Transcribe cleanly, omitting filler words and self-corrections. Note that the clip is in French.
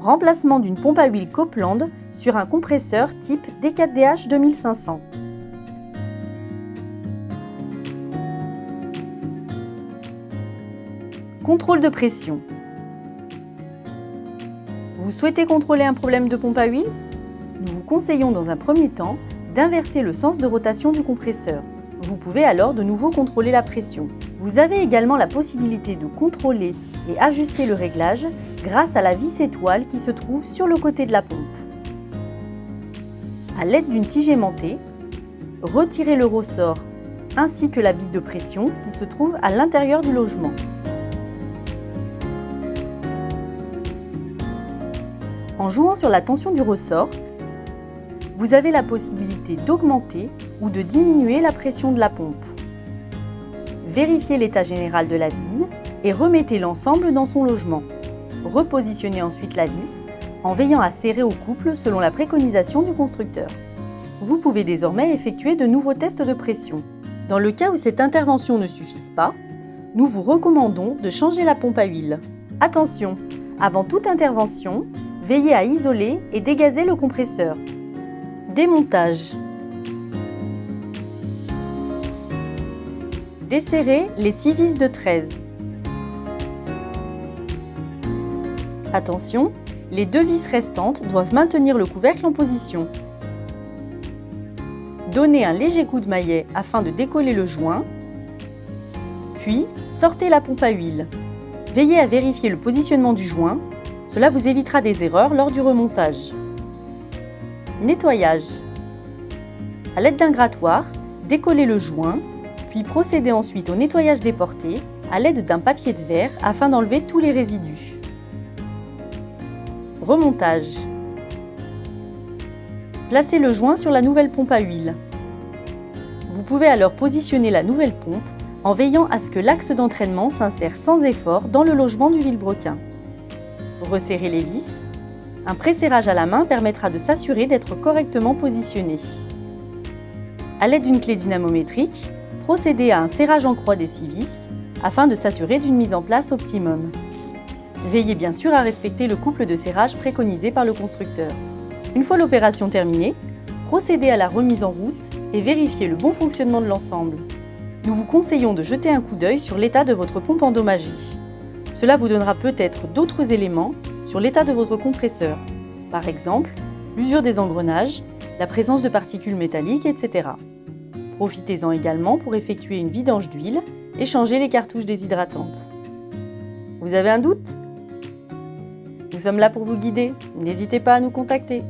Remplacement d'une pompe à huile Copeland sur un compresseur type D4DH 2500. Contrôle de pression. Vous souhaitez contrôler un problème de pompe à huile? Nous vous conseillons dans un premier temps d'inverser le sens de rotation du compresseur. Vous pouvez alors de nouveau contrôler la pression. Vous avez également la possibilité de contrôler et ajuster le réglage grâce à la vis étoile qui se trouve sur le côté de la pompe. À l'aide d'une tige aimantée, retirez le ressort ainsi que la bille de pression qui se trouve à l'intérieur du logement. En jouant sur la tension du ressort, vous avez la possibilité d'augmenter ou de diminuer la pression de la pompe. Vérifiez l'état général de la bille et remettez l'ensemble dans son logement. Repositionnez ensuite la vis en veillant à serrer au couple selon la préconisation du constructeur. Vous pouvez désormais effectuer de nouveaux tests de pression. Dans le cas où cette intervention ne suffise pas, nous vous recommandons de changer la pompe à huile. Attention, avant toute intervention, veillez à isoler et dégazer le compresseur. Démontage. Desserrez les 6 vis de 13. Attention, les 2 vis restantes doivent maintenir le couvercle en position. Donnez un léger coup de maillet afin de décoller le joint. Puis, sortez la pompe à huile. Veillez à vérifier le positionnement du joint. Cela vous évitera des erreurs lors du remontage. Nettoyage. À l'aide d'un grattoir, décollez le joint, puis procédez ensuite au nettoyage des portées à l'aide d'un papier de verre afin d'enlever tous les résidus. Remontage. Placez le joint sur la nouvelle pompe à huile. Vous pouvez alors positionner la nouvelle pompe en veillant à ce que l'axe d'entraînement s'insère sans effort dans le logement du vilebrequin. Resserrez les vis. Un pré-serrage à la main permettra de s'assurer d'être correctement positionné. À l'aide d'une clé dynamométrique, procédez à un serrage en croix des 6 vis afin de s'assurer d'une mise en place optimum. Veillez bien sûr à respecter le couple de serrage préconisé par le constructeur. Une fois l'opération terminée, procédez à la remise en route et vérifiez le bon fonctionnement de l'ensemble. Nous vous conseillons de jeter un coup d'œil sur l'état de votre pompe endommagée. Cela vous donnera peut-être d'autres éléments sur l'état de votre compresseur, par exemple l'usure des engrenages, la présence de particules métalliques, etc. Profitez-en également pour effectuer une vidange d'huile et changer les cartouches déshydratantes. Vous avez un doute? Nous sommes là pour vous guider, n'hésitez pas à nous contacter.